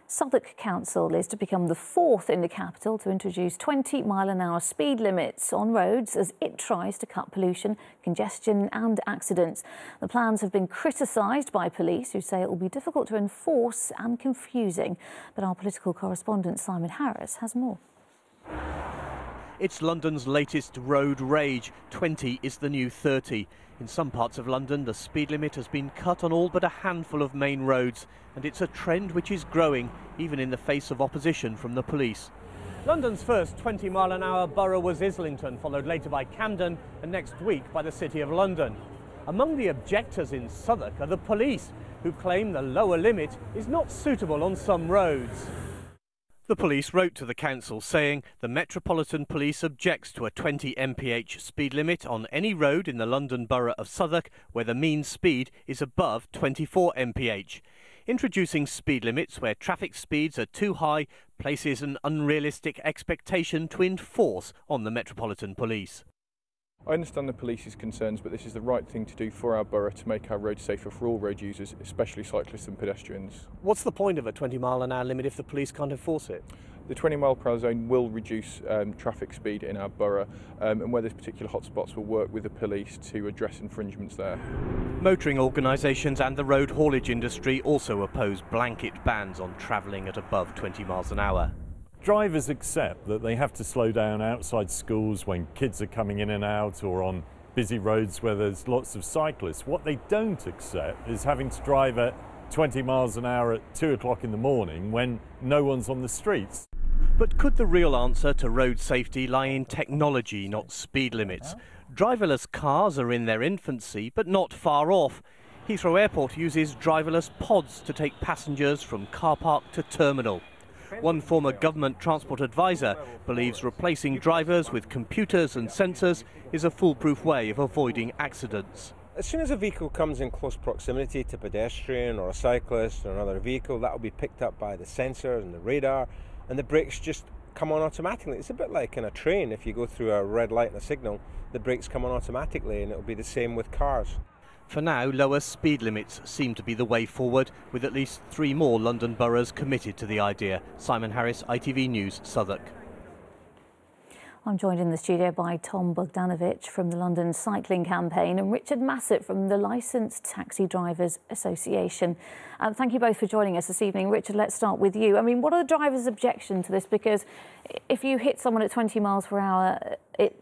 Southwark Council is to become the fourth in the capital to introduce 20-mile-an-hour speed limits on roads as it tries to cut pollution, congestion and accidents. The plans have been criticised by police, who say it will be difficult to enforce and confusing. But our political correspondent Simon Harris has more. It's London's latest road rage. 20 is the new 30. In some parts of London, the speed limit has been cut on all but a handful of main roads, and it's a trend which is growing, even in the face of opposition from the police. London's first 20-mile-an-hour borough was Islington, followed later by Camden, and next week by the City of London. Among the objectors in Southwark are the police, who claim the lower limit is not suitable on some roads. The police wrote to the council saying the Metropolitan Police objects to a 20 mph speed limit on any road in the London Borough of Southwark where the mean speed is above 24 mph. Introducing speed limits where traffic speeds are too high places an unrealistic expectation to enforce on the Metropolitan Police. I understand the police's concerns, but this is the right thing to do for our borough to make our roads safer for all road users, especially cyclists and pedestrians. What's the point of a 20-mile-an-hour limit if the police can't enforce it? The 20-mile-per-hour zone will reduce traffic speed in our borough, and where there's particular hotspots, we'll work with the police to address infringements there. Motoring organisations and the road haulage industry also oppose blanket bans on travelling at above 20 miles an hour. Drivers accept that they have to slow down outside schools when kids are coming in and out, or on busy roads where there's lots of cyclists. What they don't accept is having to drive at 20 miles an hour at 2 o'clock in the morning when no one's on the streets. But could the real answer to road safety lie in technology, not speed limits? Driverless cars are in their infancy, but not far off. Heathrow Airport uses driverless pods to take passengers from car park to terminal. One former government transport advisor believes replacing drivers with computers and sensors is a foolproof way of avoiding accidents. As soon as a vehicle comes in close proximity to a pedestrian or a cyclist or another vehicle, that will be picked up by the sensors and the radar, and the brakes just come on automatically. It's a bit like in a train. If you go through a red light and a signal, the brakes come on automatically, and it will be the same with cars. For now, lower speed limits seem to be the way forward, with at least 3 more London boroughs committed to the idea. Simon Harris, ITV News, Southwark. I'm joined in the studio by Tom Bogdanovich from the London Cycling Campaign and Richard Massett from the Licensed Taxi Drivers Association. Thank you both for joining us this evening. Richard, let's start with you. I mean, what are the drivers' objection to this? Because if you hit someone at 20 miles per hour,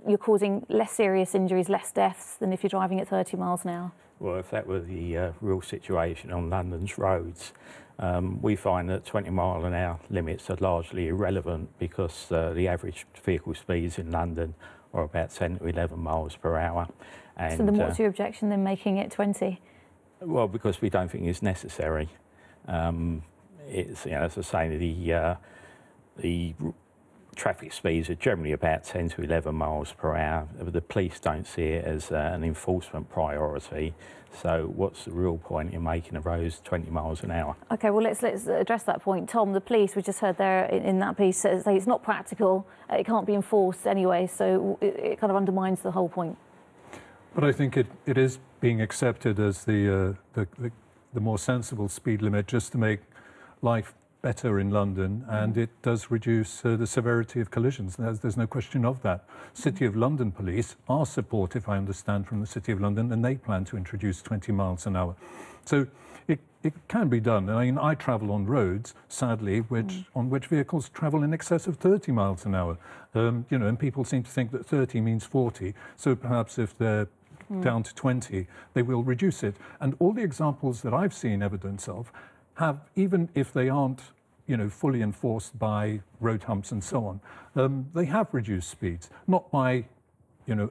you're causing less serious injuries, less deaths than if you're driving at 30 miles an hour. Well, if that were the real situation on London's roads, we find that 20-mile-an-hour limits are largely irrelevant because the average vehicle speeds in London are about 10 to 11 miles per hour. And, so then what's your objection then making it 20? Well, because we don't think it's necessary. It's, as I say, the traffic speeds are generally about 10 to 11 miles per hour. The police don't see it as an enforcement priority. So what's the real point in making the roads 20 miles an hour? OK, well, let's address that point. Tom, the police, we just heard there in that piece, say it's not practical, it can't be enforced anyway, so it kind of undermines the whole point. But I think it is being accepted as the more sensible speed limit just to make life better in London, and it does reduce the severity of collisions. There's no question of that. City of London police are supportive, I understand, from the City of London, and they plan to introduce 20 miles an hour. So it can be done. I mean, I travel on roads, sadly, on which vehicles travel in excess of 30 miles an hour. And people seem to think that 30 means 40. So perhaps if they're down to 20, they will reduce it. And all the examples that I've seen evidence of have, even if they aren't fully enforced by road humps and so on, they have reduced speeds. Not by,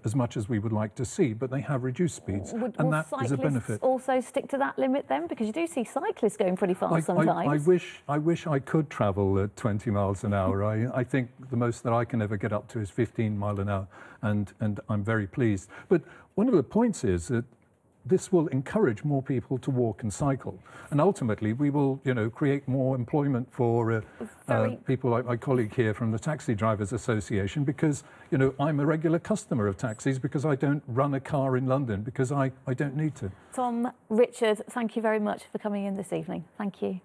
as much as we would like to see, but they have reduced speeds, and that is a benefit. Also stick to that limit then, because you do see cyclists going pretty fast sometimes. I wish I could travel at 20 miles an hour. I think the most that I can ever get up to is 15 miles an hour, and I'm very pleased. But one of the points is that this will encourage more people to walk and cycle, and ultimately we will, create more employment for people like my colleague here from the Taxi Drivers Association, because, I'm a regular customer of taxis because I don't run a car in London because I don't need to. Tom, Richard, thank you very much for coming in this evening. Thank you.